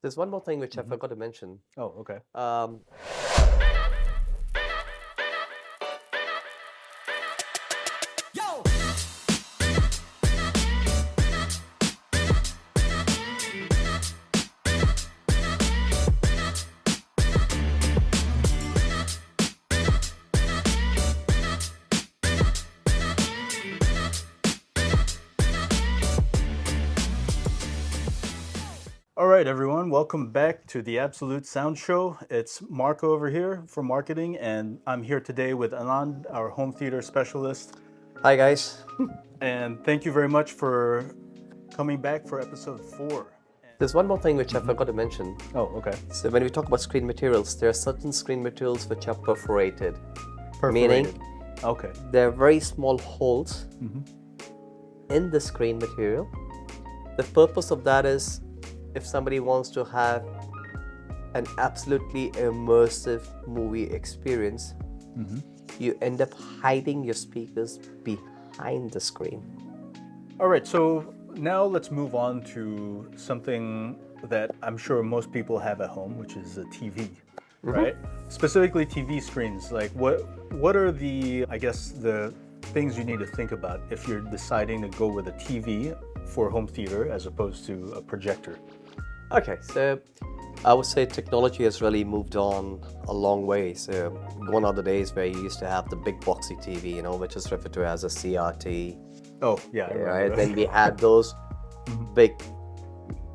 There's one more thing which I forgot to mention. Oh, okay. Um, All right, everyone. Welcome back to the Absolute Sound Show. It's Marco over here for marketing, and I'm here today with Anand, our home theater specialist. Hi guys. And thank you very much for coming back for episode 4. There's one more thing which I forgot to mention. Oh, okay. So when we talk about screen materials, there are certain screen materials which are perforated. Perforated. Meaning Okay. there are very small holes in the screen material. The purpose of that is if somebody wants to have an absolutely immersive movie experience, you end up hiding your speakers behind the screen. All right, so now let's move on to something that I'm sure most people have at home, which is a TV, right? Specifically TV screens. Like what are the, I guess, the things you need to think about if you're deciding to go with a TV for home theater as opposed to a projector? Okay, so I would say technology has really moved on a long way. So gone are the days where you used to have the big boxy TV, which is referred to as a CRT. Oh, yeah. I remember Right? that. Then we had those big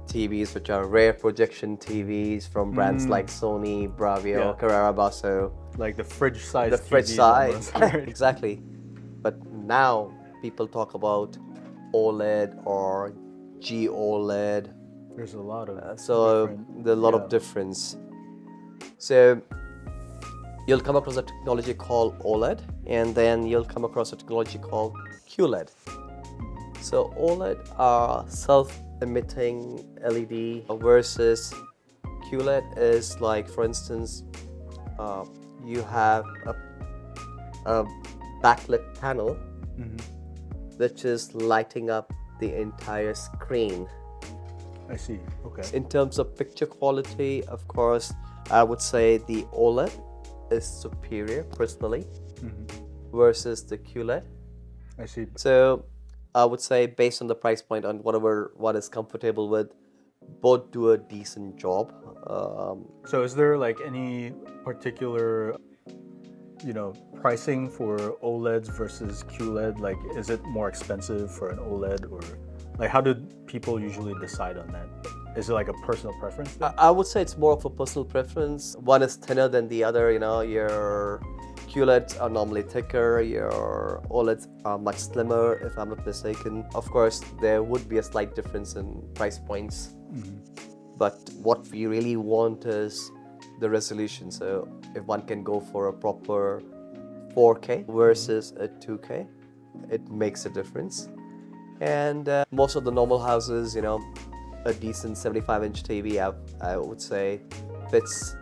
TVs, which are rear projection TVs from brands like Sony, Bravia, Yeah. Carrera Basso. Like the fridge size The fridge TV size, almost, right? exactly. But now people talk about OLED or GOLED. There's a lot of So different- there's a lot yeah. of difference. So you'll come across a technology called OLED, and then you'll come across a technology called QLED. So OLED are self-emitting LED versus QLED is like, for instance, you have a backlit panel which is lighting up the entire screen. I see. Okay. In terms of picture quality, of course, I would say the OLED is superior personally versus the QLED. I see. So I would say based on the price point and what is comfortable with, both do a decent job. So is there like any particular, pricing for OLEDs versus QLED? Like, is it more expensive for an OLED, or like how do people usually decide on that? Is it like a personal preference thing? I would say it's more of a personal preference. One is thinner than the other. Your QLEDs are normally thicker. Your OLEDs are much slimmer, if I'm not mistaken. Of course, there would be a slight difference in price points. But what we really want is the resolution. So if one can go for a proper 4K versus a 2K, it makes a difference. And most of the normal houses, a decent 75-inch TV, I would say, fits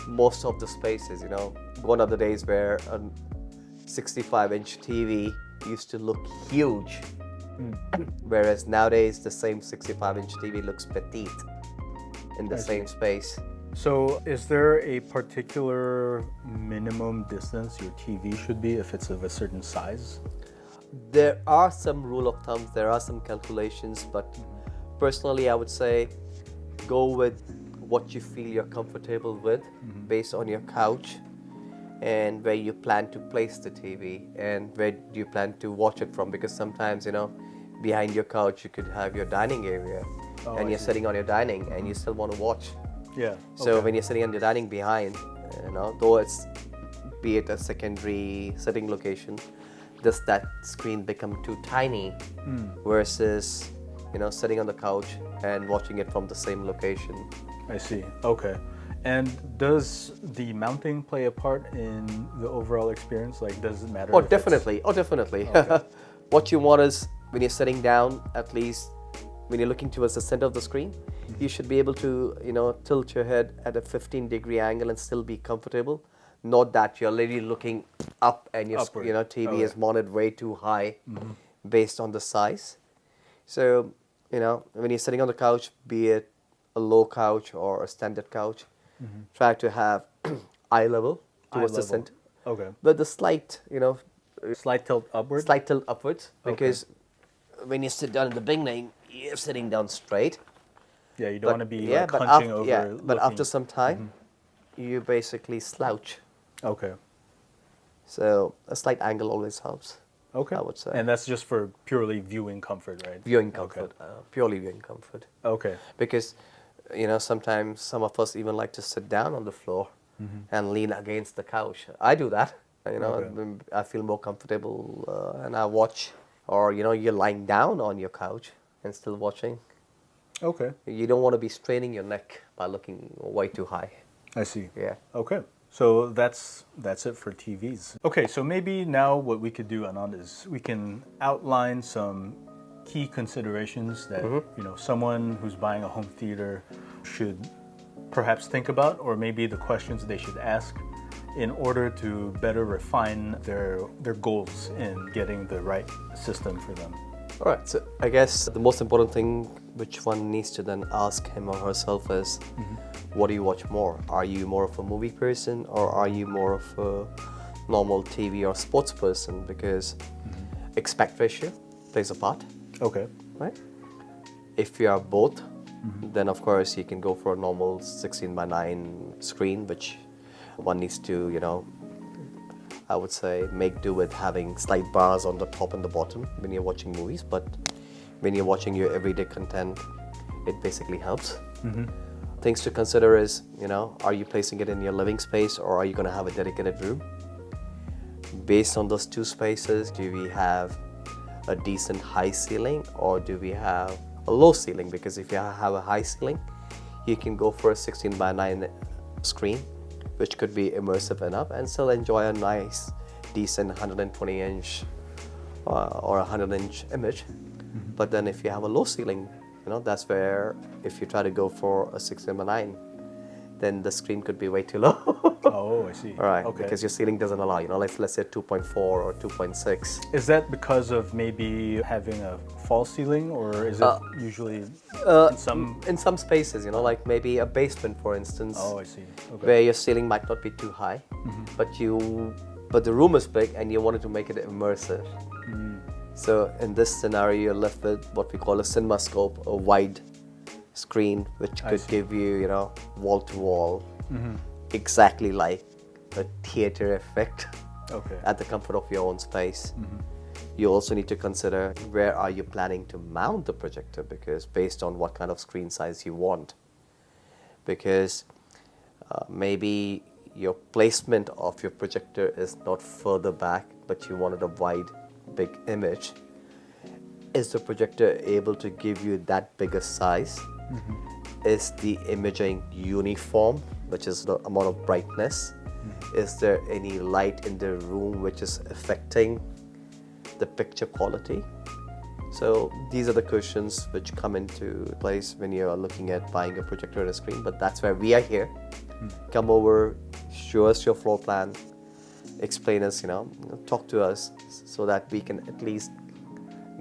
most of the spaces. Gone are the days where a 65-inch TV used to look huge, whereas nowadays the same 65-inch TV looks petite in the same space. So is there a particular minimum distance your TV should be if it's of a certain size? There are some rule of thumbs, there are some calculations, but personally I would say go with what you feel you're comfortable with based on your couch and where you plan to place the TV and where do you plan to watch it from, because sometimes behind your couch you could have your dining area and you're sitting on your dining and you still want to watch. Yeah. So when you're sitting on your dining behind, though it's be it a secondary sitting location, does that screen become too tiny versus sitting on the couch and watching it from the same location? I see. Okay. And does the mounting play a part in the overall experience? Like, does it matter? Oh, if it's- definitely. Oh, definitely. What you want is when you're sitting down, at least when you're looking towards the center of the screen, you should be able to, tilt your head at a 15-degree angle and still be comfortable. Not that you're literally looking up and your Upward. TV is mounted way too high based on the size. So, when you're sitting on the couch, be it a low couch or a standard couch, try to have eye level towards the level. center, Okay. but the slight, Slight tilt upward. slight tilt upwards, Okay. because when you sit down in the beginning, you're sitting down straight. Yeah, you don't want to be yeah, like but hunching after, over. yeah, but after looking- some time, you basically slouch. Okay. So a slight angle always helps. Okay. I would say. And that's just for purely viewing comfort, right? Viewing Okay. comfort, purely viewing comfort. Okay. Because, sometimes some of us even like to sit down on the floor and lean against the couch. I do that. Okay. I feel more comfortable and I watch. Or, you're lying down on your couch and still watching. Okay. You don't want to be straining your neck by looking way too high. I see. Yeah. Okay. So that's it for TVs. Okay, so maybe now what we could do, Anand, is we can outline some key considerations that someone who's buying a home theater should perhaps think about, or maybe the questions they should ask in order to better refine their goals in getting the right system for them. All right, so I guess the most important thing which one needs to then ask him or herself is, what do you watch more? Are you more of a movie person, or are you more of a normal TV or sports person? Because aspect ratio plays a part, Okay. right? If you are both, then of course you can go for a normal 16:9 screen, which one needs to, I would say, make do with having slight bars on the top and the bottom when you're watching movies. But when you're watching your everyday content, it basically helps. Things to consider is, are you placing it in your living space, or are you going to have a dedicated room? Based on those two spaces, do we have a decent high ceiling, or do we have a low ceiling? Because if you have a high ceiling, you can go for a 16:9 screen, which could be immersive enough and still enjoy a nice, decent 120-inch or 100-inch image. But then if you have a low ceiling, that's where if you try to go for a 16:9, then the screen could be way too low. Oh, I see. All right, Okay. because your ceiling doesn't allow, let's say 2.4 or 2.6. Is that because of maybe having a false ceiling, or is it usually in some? In some spaces, like maybe a basement, for instance, Oh, I see. Okay. where your ceiling might not be too high, but the room is big and you wanted to make it immersive. So in this scenario, you're left with what we call a CinemaScope, a wide screen, which could give you, wall to wall, exactly like a theater effect Okay. at the comfort of your own space. You also need to consider, where are you planning to mount the projector, because based on what kind of screen size you want. Because maybe your placement of your projector is not further back, but you wanted a wide, big image. Is the projector able to give you that bigger size? Is the imaging uniform, which is the amount of brightness? Is there any light in the room which is affecting the picture quality? So these are the questions which come into place when you're looking at buying a projector and a screen. But that's where we are here. Come over, show us your floor plan, explain us, talk to us, so that we can at least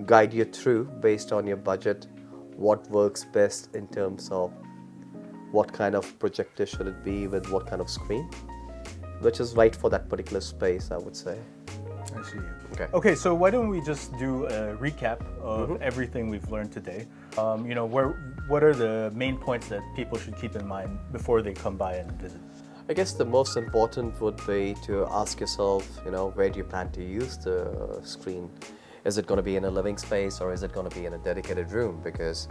guide you through, based on your budget, what works best in terms of what kind of projector should it be with what kind of screen, which is right for that particular space, I would say. I see. Okay. Okay, so why don't we just do a recap of everything we've learned today? What are the main points that people should keep in mind before they come by and visit? I guess the most important would be to ask yourself, where do you plan to use the screen? Is it going to be in a living space, or is it going to be in a dedicated room? Because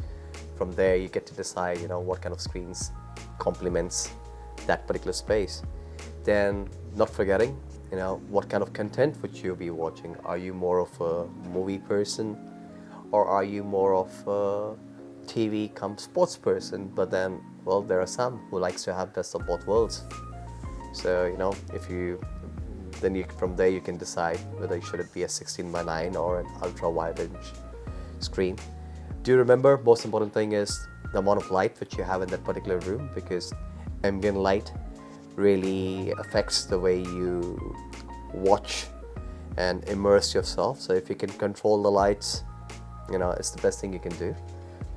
from there you get to decide, what kind of screens complements that particular space. Then, not forgetting, what kind of content would you be watching? Are you more of a movie person, or are you more of a TV come sports person? But then, well, there are some who likes to have best of both worlds. So, from there you can decide whether should it be a 16:9 or an ultra wide inch screen. Do you remember, most important thing is the amount of light which you have in that particular room, because ambient light really affects the way you watch and immerse yourself. So if you can control the lights, it's the best thing you can do.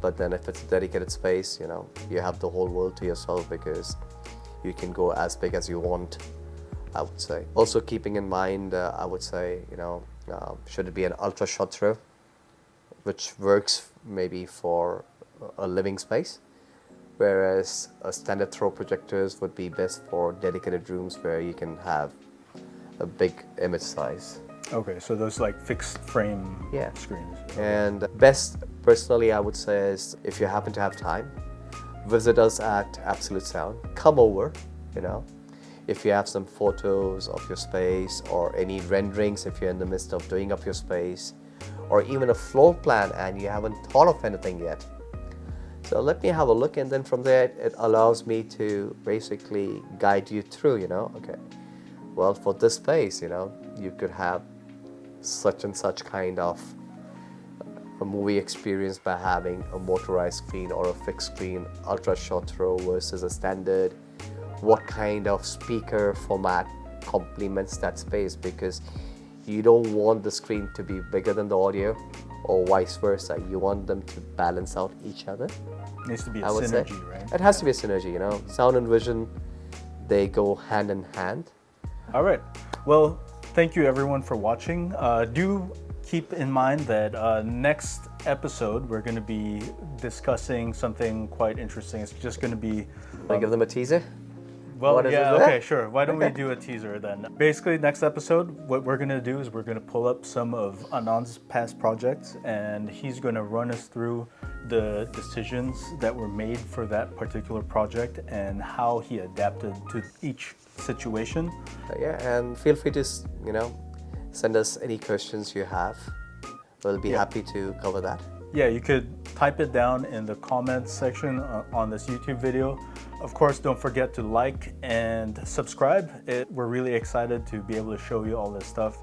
But then if it's a dedicated space, you know, you have the whole world to yourself because you can go as big as you want, I would say. Also keeping in mind, I would say, you know, should it be an ultra short throw, which works maybe for a living space, whereas a standard throw projectors would be best for dedicated rooms where you can have a big image size. Okay, so those like fixed frame Yeah. screens. And best, personally, I would say is if you happen to have time, visit us at Absolute Sound. Come over, you know. If you have some photos of your space or any renderings, if you're in the midst of doing up your space, or even a floor plan and you haven't thought of anything yet. So let me have a look, and then from there it allows me to basically guide you through, you know, okay, well, for this space, you know, you could have such and such kind of a movie experience by having a motorized screen or a fixed screen, ultra short throw versus a standard. What kind of speaker format complements that space, because you don't want the screen to be bigger than the audio or vice versa. You want them to balance out each other. Needs to be a I would say. synergy, right? It has to be a synergy, you know. Sound and vision, they go hand in hand. All right. Well, thank you everyone for watching. Do keep in mind that next episode we're going to be discussing something quite interesting. It's just going to be. Can I give them a teaser? Well, What is yeah, it? okay, sure. Why don't we do a teaser then? Basically, next episode, what we're gonna do is we're gonna pull up some of Anand's past projects, and he's gonna run us through the decisions that were made for that particular project and how he adapted to each situation. Yeah, and feel free to, you know, send us any questions you have. We'll be happy to cover that. Yeah, you could type it down in the comments section on this YouTube video. Of course, don't forget to like and subscribe. We're really excited to be able to show you all this stuff.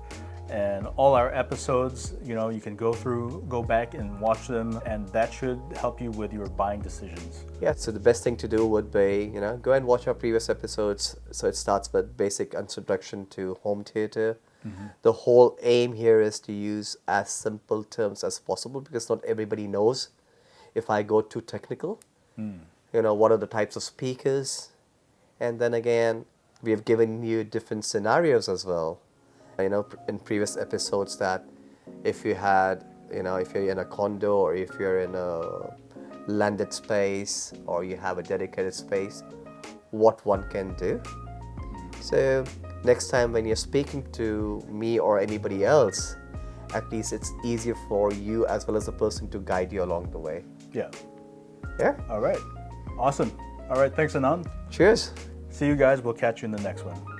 And all our episodes, you know, you can go back and watch them, and that should help you with your buying decisions. Yeah, so the best thing to do would be, you know, go and watch our previous episodes. So it starts with basic introduction to home theater. Mm-hmm. The whole aim here is to use as simple terms as possible, because not everybody knows. If I go too technical, you know, what are the types of speakers? And then again, we have given you different scenarios as well. You know, in previous episodes, that if you had, you know, if you're in a condo or if you're in a landed space or you have a dedicated space, what one can do. So next time when you're speaking to me or anybody else, at least it's easier for you as well as the person to guide you along the way. Yeah. Yeah. All right. Awesome. All right. Thanks, Anand. Cheers. See you guys. We'll catch you in the next one.